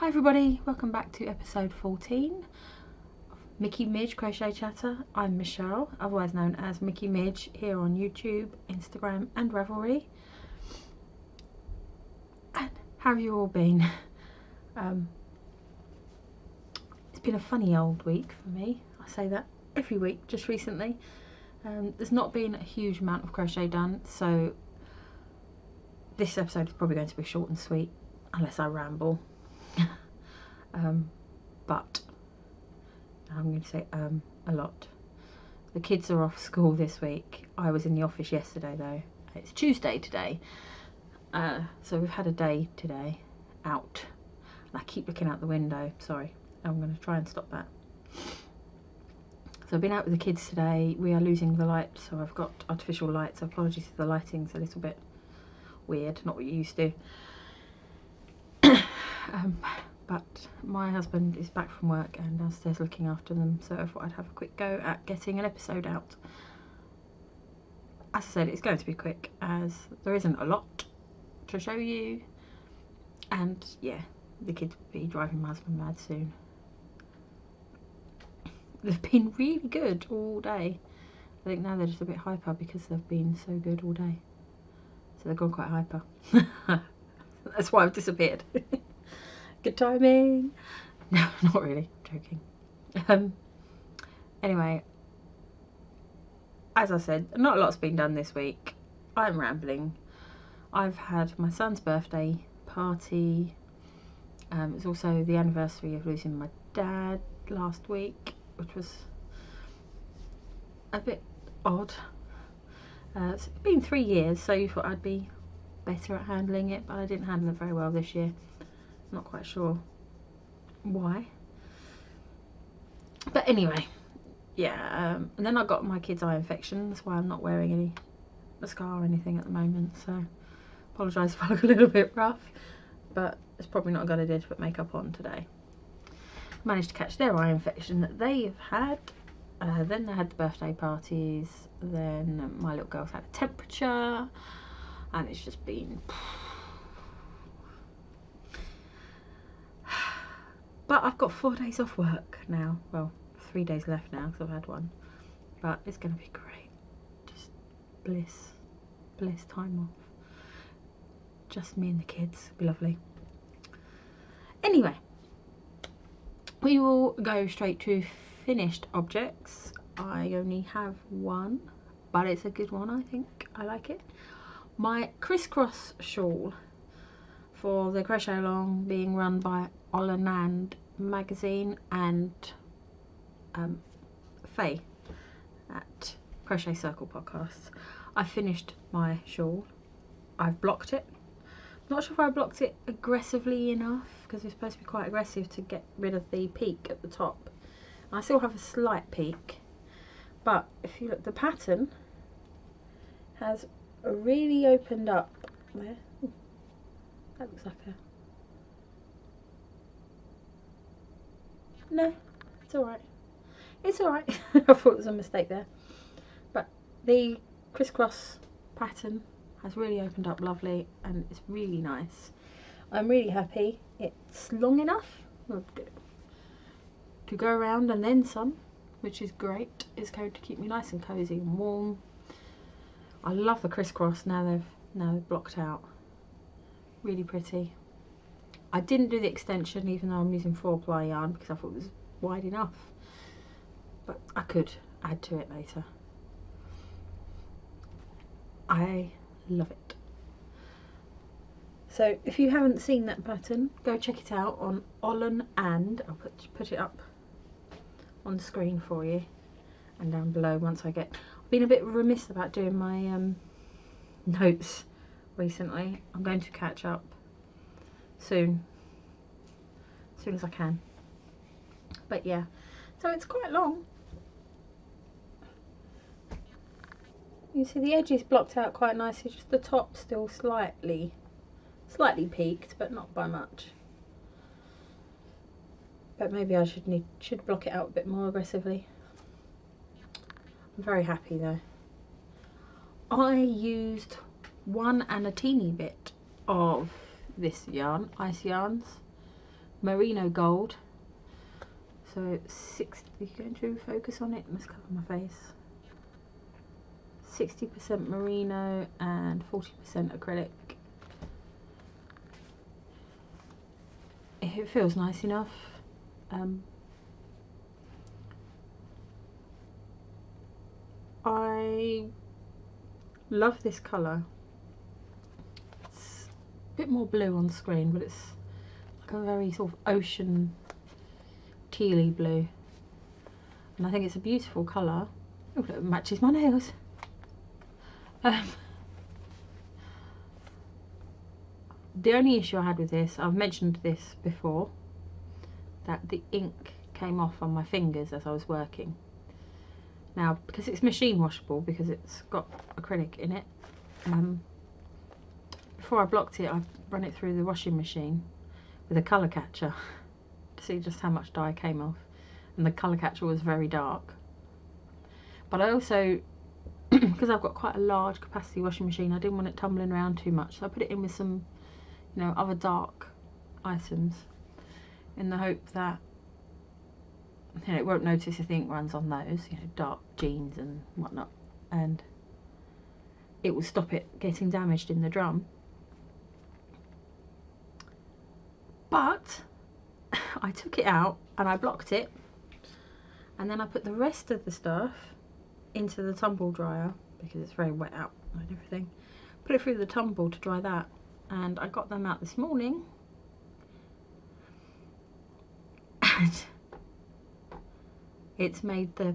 Hi everybody, welcome back to episode 14 of Mickey Midge Crochet Chatter. I'm Michelle, otherwise known as Mickey Midge, here on YouTube, Instagram and Ravelry. And how have you all been? It's been a funny old week for me. I say that every week just recently. There's not been a huge amount of crochet done, so this episode is probably going to be short and sweet unless I ramble. But I'm going to say a lot. The kids are off school this week. I was in the office yesterday though. It's Tuesday today, so we've had a day today out, and I keep looking out the window. Sorry, I'm going to try and stop that. So I've been out with the kids today. We are losing the light, so I've got artificial light, so apologies if the lighting's a little bit weird, not what you used to. But my husband is back from work and downstairs looking after them, so I thought I'd have a quick go at getting an episode out. As I said, it's going to be quick as there isn't a lot to show you, and yeah, the kids will be driving my husband mad soon. They've been really good all day. I think now they're just a bit hyper because they've been so good all day, so they've gone quite hyper. That's why I've disappeared. Good timing. No, not really, I'm joking. Anyway, as I said, not a lot's been done this week. I'm rambling. I've had my son's birthday party. It's also the anniversary of losing my dad last week, which was a bit odd. It's been 3 years, so you thought I'd be better at handling it, but I didn't handle it very well this year. Not quite sure why, but anyway, yeah. And then I got my kid's eye infection. That's why I'm not wearing any mascara or anything at the moment, so apologise if I look a little bit rough, but it's probably not a good idea to put makeup on today. Managed to catch their eye infection that they've had. Then they had the birthday parties, then my little girl's had a temperature, and it's just been... But I've got 4 days off work now. Well, 3 days left now because I've had one. But it's going to be great. Just bliss time off. Just me and the kids. It'll be lovely. Anyway, we will go straight to finished objects. I only have one, but it's a good one, I think. I like it. My crisscross shawl for the Crochet Along, being run by Valentines magazine and Faye at Crochet Circle Podcast. I finished my shawl. I've blocked it. Not sure if I blocked it aggressively enough, because it's supposed to be quite aggressive to get rid of the peak at the top. I still have a slight peak, but if you look, the pattern has really opened up there. Ooh, that looks like a... No, it's alright. It's alright. I thought there was a mistake there. But the crisscross pattern has really opened up lovely, and it's really nice. I'm really happy. It's long enough to go around and then some, which is great. It's going to keep me nice and cozy and warm. I love the crisscross now they've blocked out. Really pretty. I didn't do the extension even though I'm using 4-ply yarn because I thought it was wide enough, but I could add to it later. I love it. So if you haven't seen that pattern, go check it out on Olin, and I'll put it up on the screen for you and down below once I get... I've been a bit remiss about doing my notes recently. I'm going to catch up soon, as soon as I can. But yeah, so it's quite long. You see the edge is blocked out quite nicely, just the top still slightly peaked, but not by much. But maybe I should block it out a bit more aggressively. I'm very happy though. I used 1 and a teeny bit of this yarn, Ice Yarns, merino gold. So 60, going to focus on it, let's cover my face. 60% merino and 40% acrylic. It feels nice enough. I love this colour. It's a bit more blue on screen, but it's like a very sort of ocean tealy blue, and I think it's a beautiful colour. Oh, it matches my nails. The only issue I had with this, I've mentioned this before, that the ink came off on my fingers as I was working. Now, because it's machine washable, because it's got acrylic in it, before I blocked it, I've run it through the washing machine with a colour catcher to see just how much dye came off, and the colour catcher was very dark. But I also, because I've got quite a large capacity washing machine, I didn't want it tumbling around too much, so I put it in with some, you know, other dark items in the hope that, you know, it won't notice if the ink runs on those, you know, dark jeans and whatnot, and it will stop it getting damaged in the drum. But I took it out and I blocked it, and then I put the rest of the stuff into the tumble dryer because it's very wet out and everything. Put it through the tumble to dry that, and I got them out this morning, and it's made the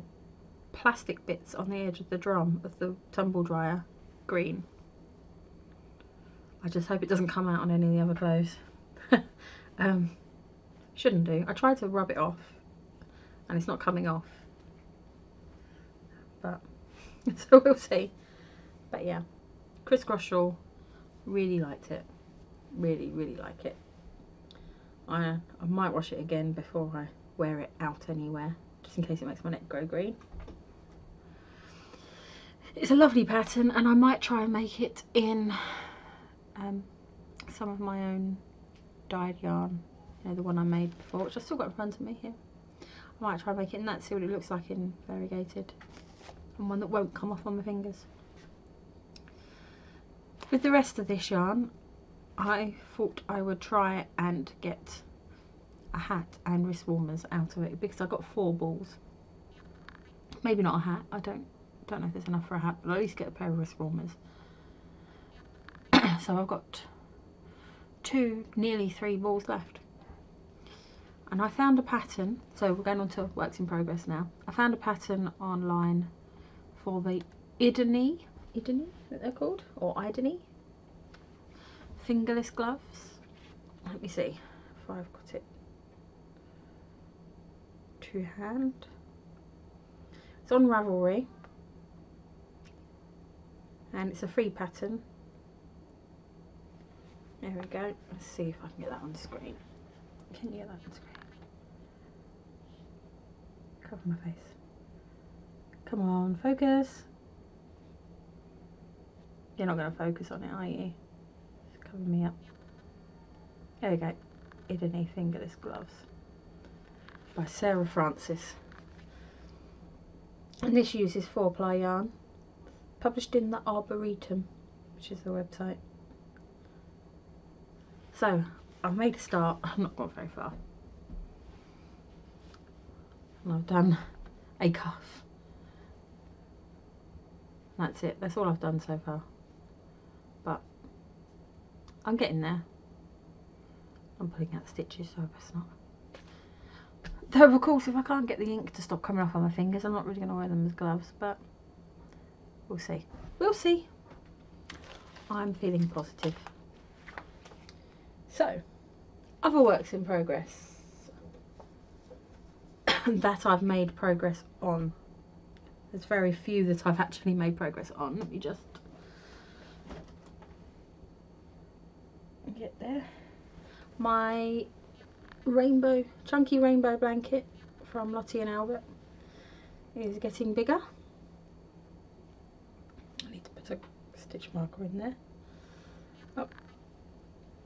plastic bits on the edge of the drum of the tumble dryer green. I just hope it doesn't come out on any of the other clothes. Shouldn't do. I tried to rub it off and it's not coming off, but so we'll see. But yeah, crisscross shawl, really liked it, really like it. I might wash it again before I wear it out anywhere, just in case it makes my neck go green. It's a lovely pattern, and I might try and make it in some of my own dyed yarn, you know, the one I made before, which I've still got in front of me here. I might try and make it in that, see what it looks like in variegated, and one that won't come off on my fingers. With the rest of this yarn, I thought I would try and get a hat and wrist warmers out of it, because I got 4 balls. Maybe not a hat, I don't know if there's enough for a hat, but I'll at least get a pair of wrist warmers. So I've got 2, nearly 3 balls left. And I found a pattern, so we're going on to works in progress now. I found a pattern online for the Ideni, that they're called, or Ideni fingerless gloves. Let me see if I've got it to hand. It's on Ravelry, and it's a free pattern. There we go. Let's see if I can get that on screen. Can you get that on screen? Cover my face. Come on, focus. You're not going to focus on it, are you? Just cover me up. There we go. Ideni fingerless gloves by Sarah Francis. And this uses 4-ply yarn. Published in the Arboretum, which is the website. So, I've made a start. I've not gone very far. And I've done a cuff. That's it. That's all I've done so far. But I'm getting there. I'm pulling out the stitches, so I best not. Though, of course, if I can't get the ink to stop coming off on my fingers, I'm not really going to wear them as gloves, but we'll see. We'll see. I'm feeling positive. So, other works in progress that I've made progress on. There's very few that I've actually made progress on. Let me just get there. My rainbow, chunky rainbow blanket from Lottie and Albert is getting bigger. I need to put a stitch marker in there. Oh.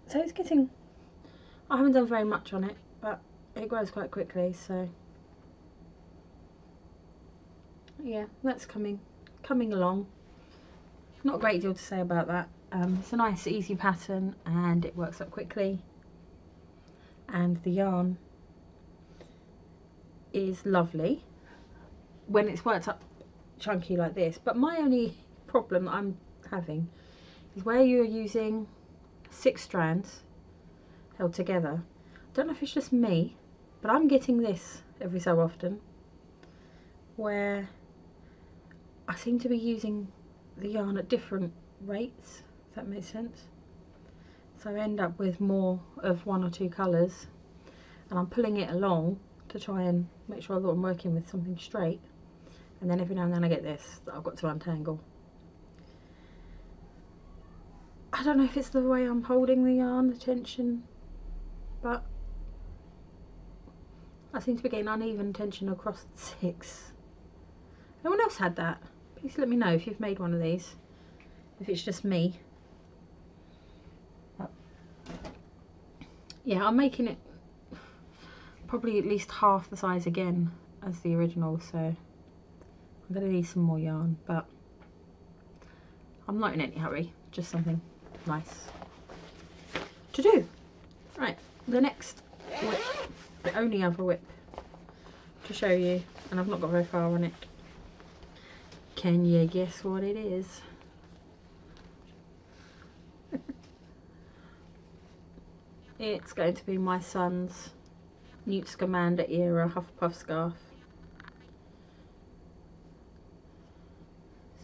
So it's getting, I haven't done very much on it. but it grows quite quickly, so yeah, that's coming along. Not a great deal to say about that. It's a nice easy pattern and it works up quickly, and the yarn is lovely when it's worked up chunky like this. But my only problem that I'm having is where you're using 6 strands held together. I don't know if it's just me, but I'm getting this every so often where I seem to be using the yarn at different rates, if that makes sense. So I end up with more of 1 or 2 colours, and I'm pulling it along to try and make sure that I'm working with something straight, and then every now and then I get this that I've got to untangle. I don't know if it's the way I'm holding the yarn, the tension, but I seem to be getting uneven tension across the 6. Anyone else had that? Please let me know if you've made one of these, if it's just me. But yeah, I'm making it probably at least half the size again as the original, so I'm going to need some more yarn, but I'm not in any hurry, just something nice to do. Right, the next whip, the only other whip to show you, and I've not got very far on it. Can you guess what it is? It's going to be my son's Newt Scamander era Hufflepuff scarf.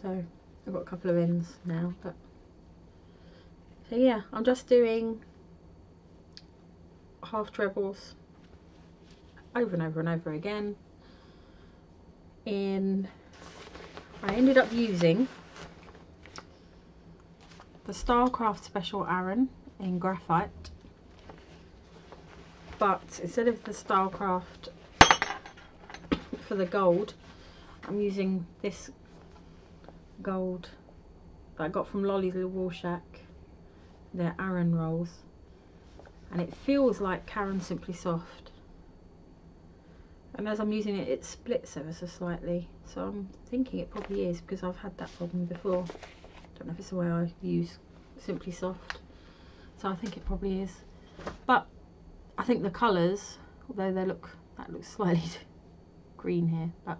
So I've got a couple of ends now, but so yeah, I'm just doing half trebles over and over and over again. I ended up using the Starcraft Special Aran in graphite, but instead of the Starcraft for the gold, I'm using this gold that I got from Lolly's Little Wool Shack. They're Aran rolls, and it feels like Caron Simply Soft, and as I'm using it, it splits ever so slightly, so I'm thinking it probably is, because I've had that problem before. Don't know if it's the way I use Simply Soft, so I think it probably is. But I think the colours, although that looks slightly green here, but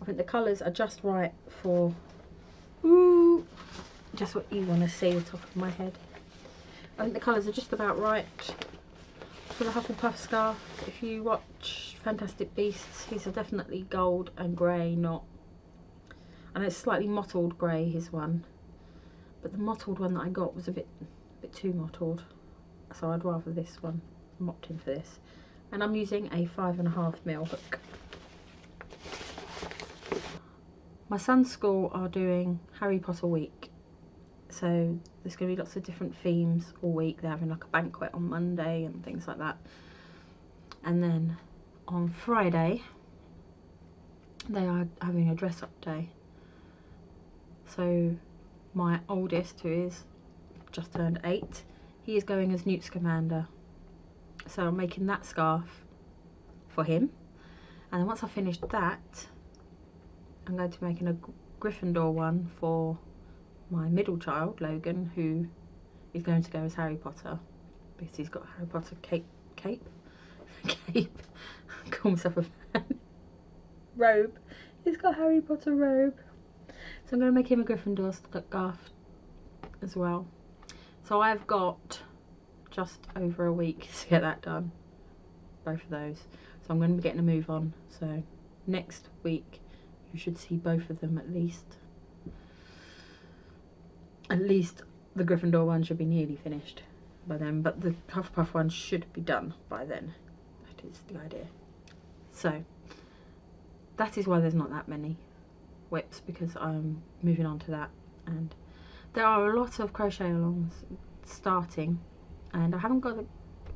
I think the colours are just right for just what you want to see, the top of my head. I think the colours are just about right for the Hufflepuff scarf. If you watch Fantastic Beasts, his are definitely gold and grey, not, and it's slightly mottled grey, his one, but the mottled one that I got was a bit too mottled, so I'd rather this one. I'm opting for this, and I'm using a 5.5mm hook. My son's school are doing Harry Potter week, so there's going to be lots of different themes all week. They're having like a banquet on Monday and things like that, and then on Friday they are having a dress up day. So my oldest, who is just turned 8, he is going as Newt Scamander, so I'm making that scarf for him, and then once I've finished that, I'm going to be making a Gryffindor one for my middle child, Logan, who is going to go as Harry Potter, because he's got Harry Potter cape, call myself a fan, robe, he's got Harry Potter robe, so I'm going to make him a Gryffindor scarf as well. So I've got just over a week to get that done, both of those, so I'm going to be getting a move on, so next week you should see both of them at least. At least the Gryffindor one should be nearly finished by then, but the Hufflepuff one should be done by then. That is the idea. So that is why there's not that many whips, because I'm moving on to that, and there are a lot of crochet alongs starting, and I haven't got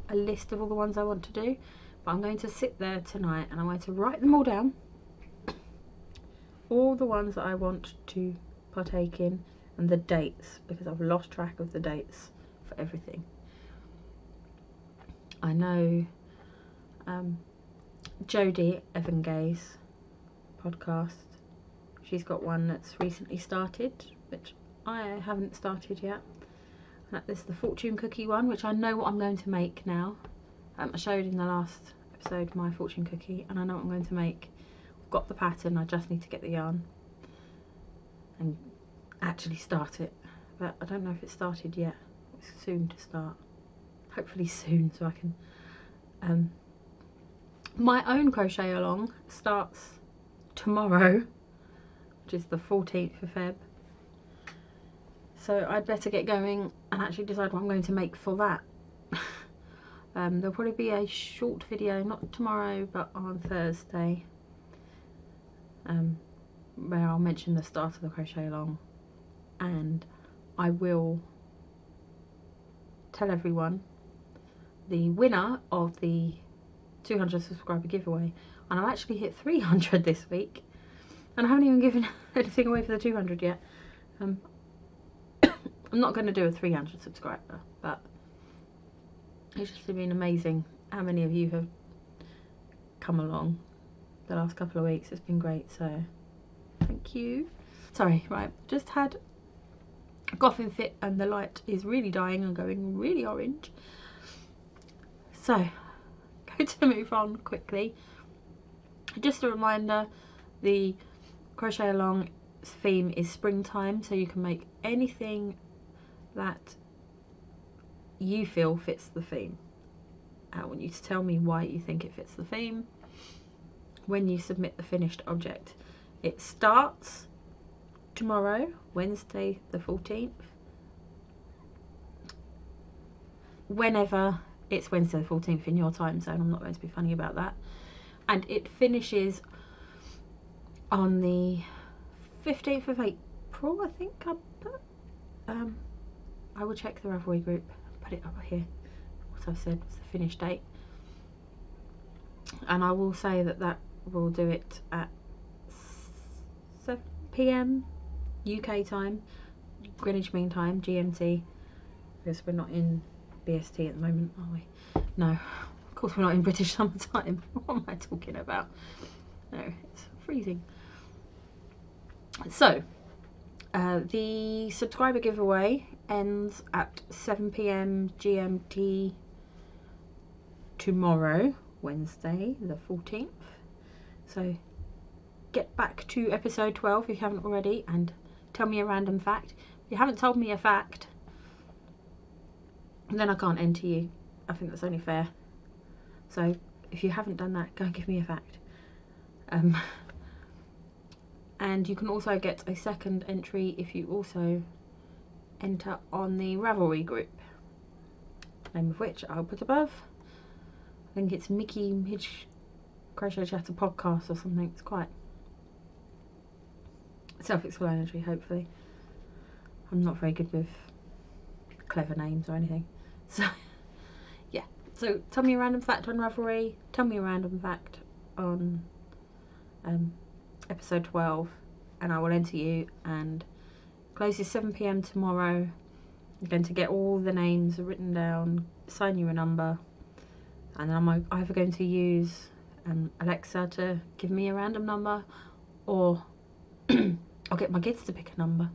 a list of all the ones I want to do, but I'm going to sit there tonight and I'm going to write them all down, all the ones that I want to partake in, and the dates, because I've lost track of the dates for everything. I know Jodie Evangay's podcast. She's got one that's recently started, which I haven't started yet. This is the fortune cookie one, which I know what I'm going to make now. I showed in the last episode my fortune cookie, and I know what I'm going to make. I've got the pattern, I just need to get the yarn and actually start it. But I don't know if it started yet. It's soon to start. Hopefully soon, so I can... my own crochet along starts tomorrow, which is the 14th of Feb. So I'd better get going and actually decide what I'm going to make for that. There'll probably be a short video, not tomorrow, but on Thursday, where I'll mention the start of the crochet along, and I will tell everyone the winner of the 200 subscriber giveaway. And I've actually hit 300 this week, and I haven't even given anything away for the 200 yet. I'm not going to do a 300 subscriber, but it's just been amazing how many of you have come along the last couple of weeks. It's been great, so thank you. Sorry, right, just had a coughing fit and the light is really dying and going really orange. So, going to move on quickly. Just a reminder, the crochet along theme is springtime, so you can make anything that you feel fits the theme. I want you to tell me why you think it fits the theme when you submit the finished object. It starts tomorrow, Wednesday the 14th. Whenever it's Wednesday the 14th in your time zone, I'm not going to be funny about that. And it finishes on the 15th of April, I think I put. I will check the Ravelry group, put it up here. What I've said was the finish date. And I will say that will do it at 7 PM UK time, Greenwich Mean Time, GMT, because we're not in BST at the moment, are we? No, of course we're not in British Summer Time. What am I talking about? No, it's freezing. So, the subscriber giveaway ends at 7 PM GMT tomorrow, Wednesday the 14th. So get back to episode 12 if you haven't already and tell me a random fact. If you haven't told me a fact, then I can't enter you. I think that's only fair. So if you haven't done that, go and give me a fact. And you can also get a second entry if you also enter on the Ravelry group, name of which I'll put above. I think it's Mickey Midge Crochet Chatter Podcast or something. It's quite self-explanatory, hopefully. I'm not very good with clever names or anything. So, yeah. So, tell me a random fact on Ravelry. Tell me a random fact on episode 12, and I will enter you. And closes 7 PM tomorrow. I'm going to get all the names written down, assign you a number, and then I'm either going to use Alexa to give me a random number, or I'll get my kids to pick a number,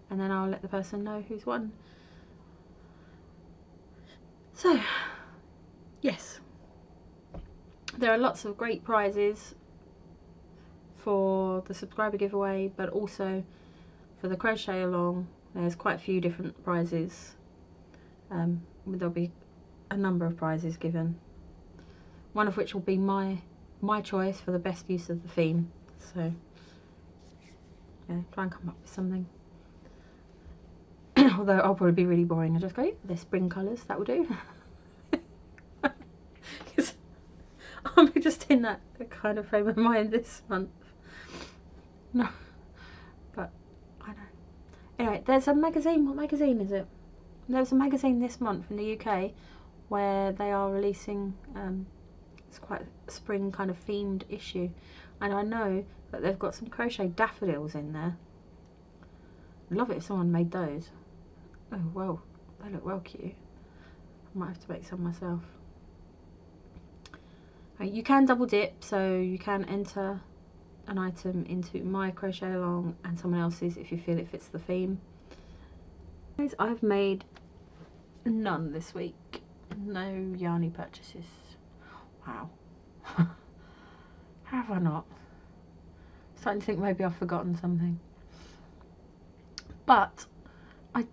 and then I'll let the person know who's won. So, yes, there are lots of great prizes for the subscriber giveaway, but also for the crochet along. There's quite a few different prizes. There'll be a number of prizes given, one of which will be my choice for the best use of the theme. So yeah, try and come up with something. Although I'll probably be really boring. I just go, they're spring colours, that will do. Because I'm just in that kind of frame of mind this month. No, but I know. Anyway, there's a magazine. What magazine is it? There's a magazine this month in the UK where they are releasing, it's quite a spring kind of themed issue, and I know that they've got some crochet daffodils in there. I'd love it if someone made those. Oh well, they look well cute. I might have to make some myself. You can double dip, so you can enter an item into my Crochet Along and someone else's if you feel it fits the theme. I've made none this week. No yarny purchases. Wow. Have I not? Starting to think maybe I've forgotten something. But I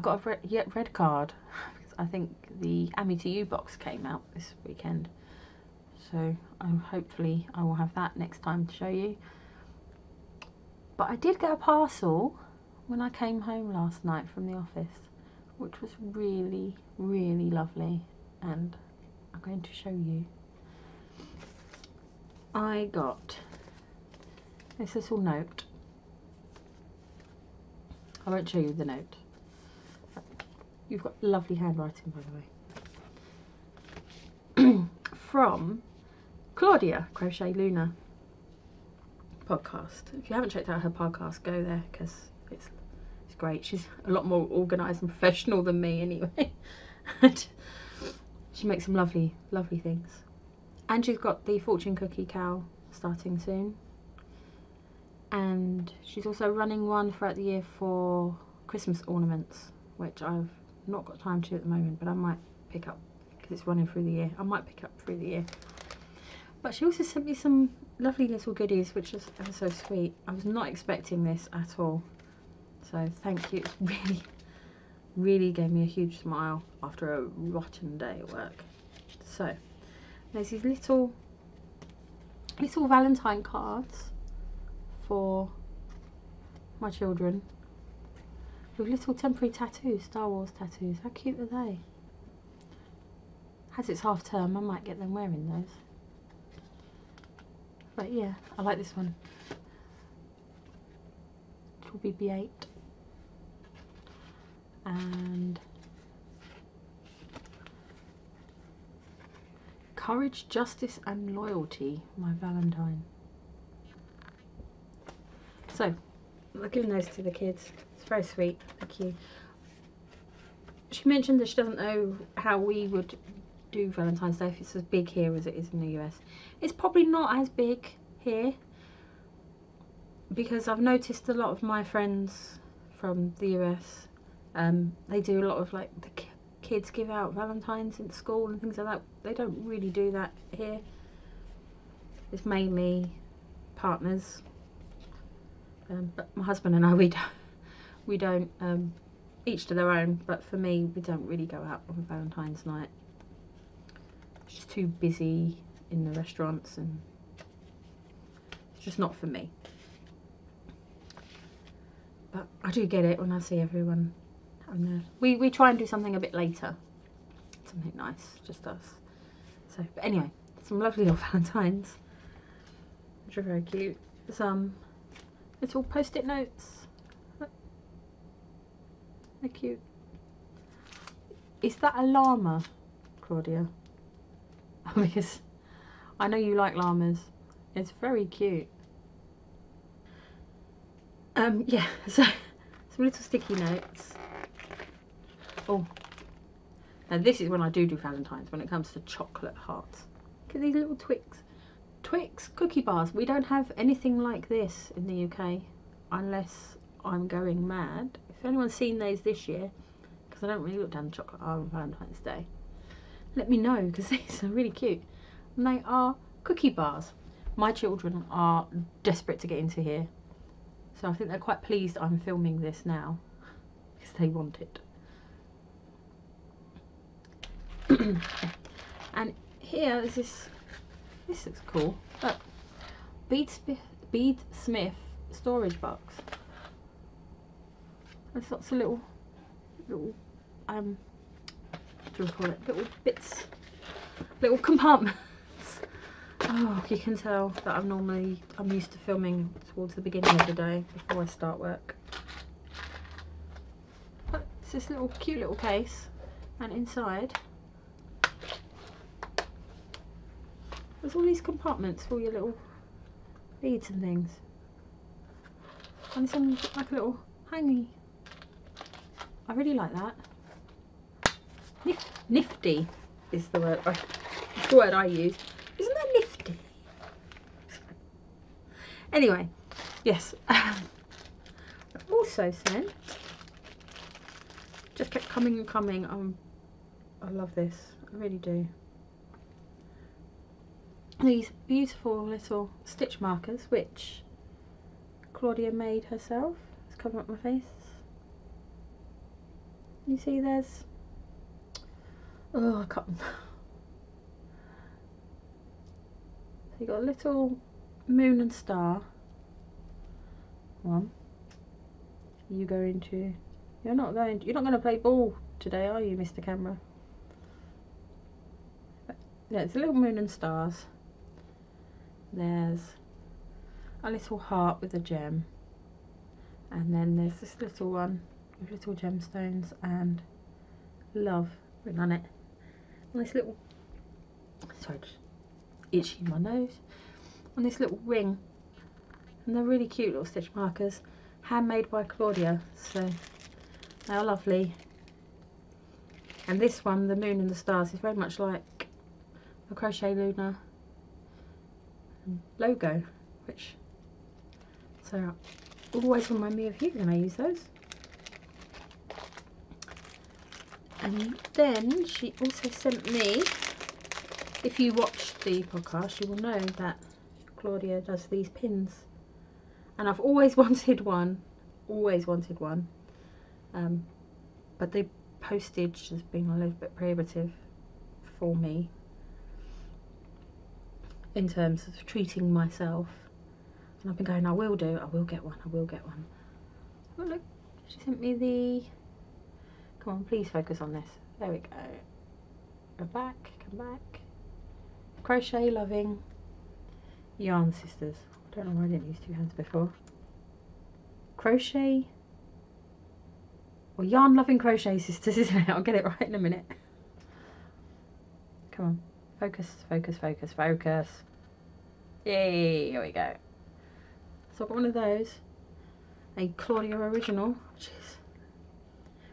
got a red card because I think the Ami to You box came out this weekend. So hopefully I will have that next time to show you. But I did get a parcel when I came home last night from the office, which was really, really lovely, and I'm going to show you. I got this little note. I won't show you the note. You've got lovely handwriting, by the way. From Claudia, Crochet Luna podcast. If you haven't checked out her podcast, go there because it's great. She's a lot more organised and professional than me anyway. And she makes some lovely things. And she's got the fortune cookie cow starting soon. And she's also running one throughout the year for Christmas ornaments, which I've not got time to at the moment, but I might pick up because it's running through the year. I might pick up through the year. But she also sent me some lovely little goodies, which is ever so sweet. I was not expecting this at all. So thank you. It's really gave me a huge smile after a rotten day at work. So there's these little Valentine cards for my children with little temporary tattoos, Star Wars tattoos. How cute are they? As it's half term, I might get them wearing those. But yeah, I like this one. It will be BB-8. And Courage, Justice and Loyalty, my Valentine. So, I'm giving those to the kids. It's very sweet. Thank you. She mentioned that she doesn't know how we would do Valentine's Day if it's as big here as it is in the US. It's probably not as big here because I've noticed a lot of my friends from the US, they do a lot of like the kids give out Valentines in school and things like that. They don't really do that here. It's mainly partners. But my husband and I, we don't each to their own, but for me, we don't really go out on Valentine's night. It's just too busy in the restaurants and it's just not for me. But I do get it when I see everyone having their... We try and do something a bit later. Something nice, just us. So, but anyway, some lovely little Valentines, which are very cute. Some little post-it notes. Look. They're cute. Is that a llama, Claudia? Because I know you like llamas. It's very cute. Yeah, so some little sticky notes. Oh, now this is when I do Valentine's, when it comes to chocolate hearts. Look at these little Twix cookie bars. We don't have anything like this in the UK unless I'm going mad. If anyone's seen those this year, because I don't really look down the chocolate aisle on Valentine's Day, let me know, because these are really cute. And they are cookie bars. My children are desperate to get into here, so I think they're quite pleased I'm filming this now because they want it. And here is this looks cool. Look, Bead Smith storage box. There's lots of little what do we call it? Little bits, little compartments. Oh, you can tell that I'm used to filming towards the beginning of the day before I start work. But it's this little cute little case, and inside there's all these compartments for your little beads and things. And some like a little hangy. I really like that. Nifty is the word. the word I use. Isn't that nifty? Anyway, yes. I've also sent, just kept coming and coming. I love this, I really do. These beautiful little stitch markers, which Claudia made herself. Let's cover up my face. You see, there's, oh, I can't. So you got a little moon and star one. You go into, you're not going to play ball today, are you, Mr. Camera? Yeah, it's a little moon and stars. There's a little heart with a gem, and then there's this little one with little gemstones and love written on it. And this little, sorry, just itching my nose, on this little ring. And they're really cute little stitch markers, handmade by Claudia, so they are lovely. And this one, the moon and the stars, is very much like the Crochet Luna logo, which, so always remind me of you when I use those. And then she also sent me, if you watched the podcast you will know that Claudia does these pins, and I've always wanted one, but the postage has been a little bit prohibitive for me in terms of treating myself, and I've been going, I will get one. Oh look, she sent me the, come on, please focus on this, there we go, come back, Crochet Loving Yarn Sisters. I don't know why I didn't use two hands before. Crochet, or Yarn Loving Crochet Sisters, isn't it? I'll get it right in a minute. Come on, focus. Yay, here we go. So I've got one of those, a Claudia original, which is,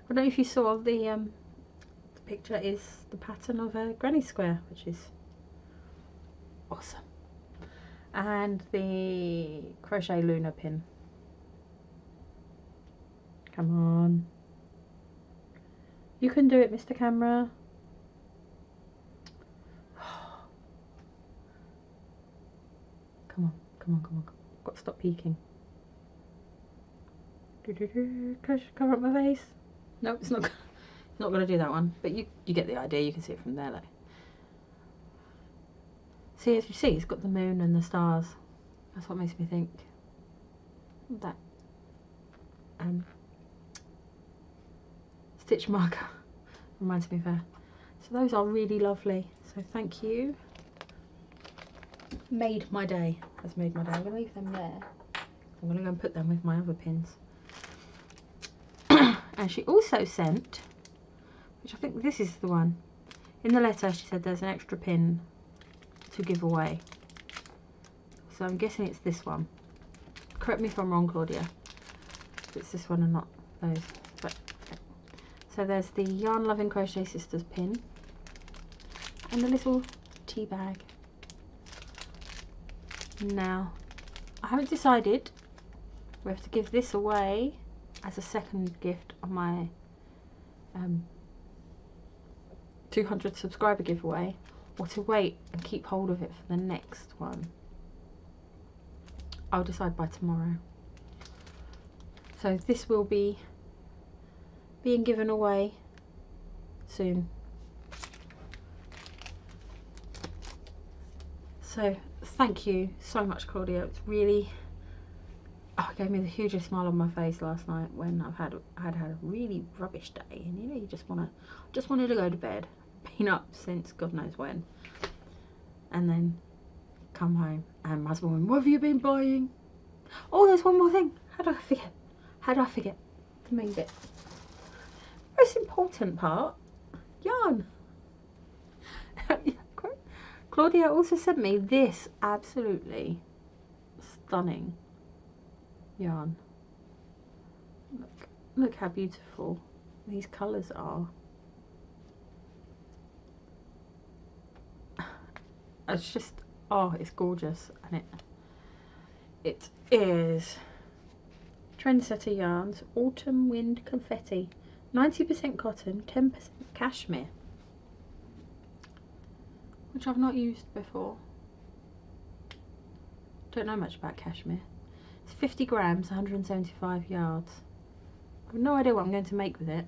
I don't know if you saw the picture, is the pattern of a granny square, which is awesome. And the Crochet Luna pin. Come on. You can do it, Mr. Camera. Come on. Got to stop peeking. Cover up my face. No, it's not going to do that one. But you get the idea. You can see it from there, though. See, as you see, it's got the moon and the stars. That's what makes me think that stitch marker reminds me of her. So those are really lovely. So thank you. Made my day. Has made my day. I'm going to leave them there. I'm going to go and put them with my other pins. And she also sent, which I think this is the one. In the letter she said there's an extra pin to give away. So I'm guessing it's this one. Correct me if I'm wrong, Claudia. If it's this one and not those. But okay. So there's the Yarn Loving Crochet Sisters pin and the little tea bag. Now, I haven't decided whether to give this away as a second gift on my 200 subscriber giveaway, or to wait and keep hold of it for the next one. I'll decide by tomorrow. So this will be being given away soon. So thank you so much, Claudia. It's really, it gave me the hugest smile on my face last night when I'd had a really rubbish day, and you know, you just wanted to go to bed. Been up since God knows when, and then come home and my husband went, what have you been buying? Oh, there's one more thing. How did I forget the main bit, most important part, yarn. Claudia also sent me this absolutely stunning yarn. Look how beautiful these colours are. it's just, oh, it's gorgeous. And it is Trendsetter Yarns Autumn Wind Confetti, 90% cotton, 10% cashmere, which I've not used before. Don't know much about cashmere. It's 50 grams, 175 yards. I have no idea what I'm going to make with it,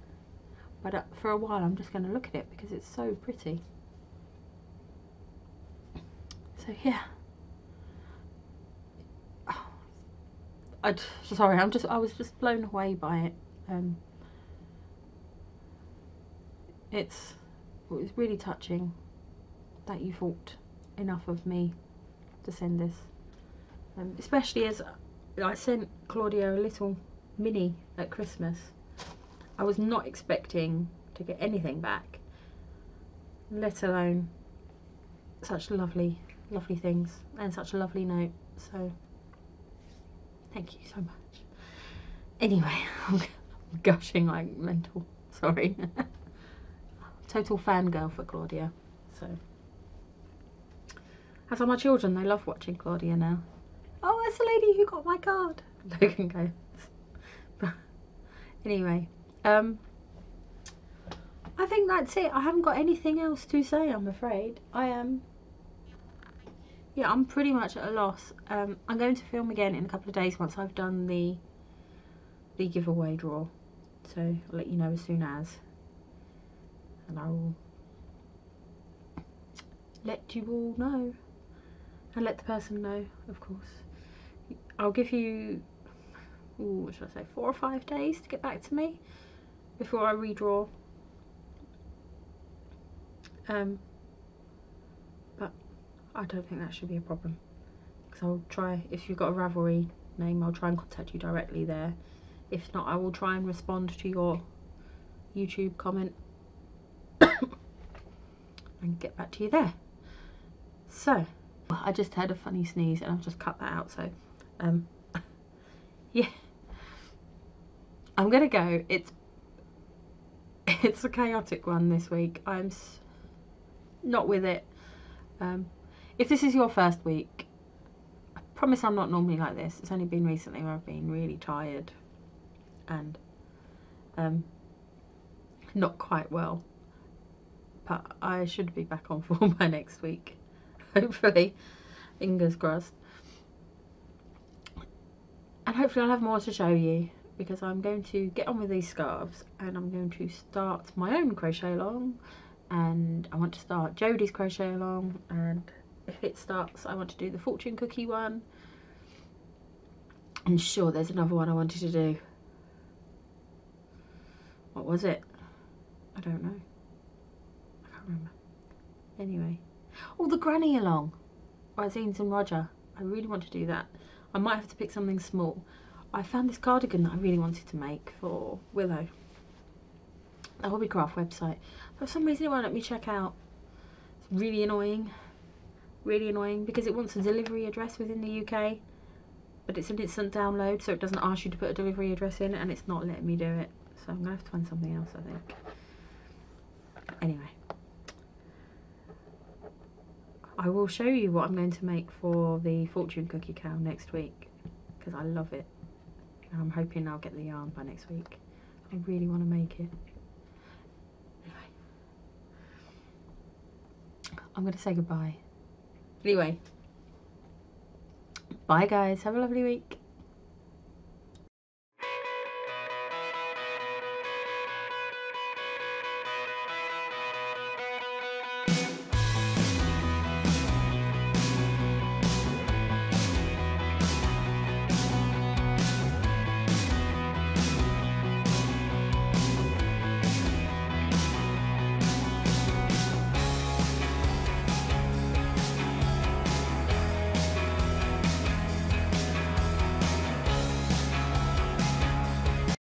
but for a while I'm just going to look at it because it's so pretty. So yeah, sorry, I was just blown away by it. It was really touching that you thought enough of me to send this, especially as I sent Claudia a little mini at Christmas. I was not expecting to get anything back, let alone such lovely things and such a lovely note. So thank you so much. Anyway, I'm gushing like mental. Sorry. Total fangirl for Claudia. So, as are my children, they love watching Claudia now. Oh, that's the lady who got my card. Logan goes. But anyway, I think that's it. I haven't got anything else to say, I'm afraid. Yeah, I'm pretty much at a loss. I'm going to film again in a couple of days once I've done the giveaway draw. So I'll let you know as soon as. And I will let you all know. And let the person know, of course. I'll give you, what should I say, 4 or 5 days to get back to me before I redraw. But I don't think that should be a problem, because I'll try, if you've got a Ravelry name, I'll try and contact you directly there. If not, I will try and respond to your YouTube comment and get back to you there. So I just had a funny sneeze and I've just cut that out. So yeah, I'm gonna go. It's a chaotic one this week. I'm not with it. If this is your first week, I promise I'm not normally like this. It's only been recently where I've been really tired and not quite well, but I should be back on form by next week, hopefully, fingers crossed. And hopefully I'll have more to show you, because I'm going to get on with these scarves and I'm going to start my own crochet along, and I want to start Jodie's crochet along, and if it starts I want to do the fortune cookie one. I'm sure there's another one I wanted to do. What was it? I don't know. I can't remember. Anyway. Oh, the granny along by Zines and Roger. I really want to do that. I might have to pick something small. I found this cardigan that I really wanted to make for Willow. The Hobbycraft website. But for some reason it won't let me check out. It's really annoying. Really annoying, because it wants a delivery address within the UK. But it's an instant download, so it doesn't ask you to put a delivery address in, and it's not letting me do it. So I'm going to have to find something else, I think. Anyway. I will show you what I'm going to make for the fortune cookie cow next week, because I love it. And I'm hoping I'll get the yarn by next week. I really want to make it. Anyway. I'm going to say goodbye. Anyway. Bye guys. Have a lovely week.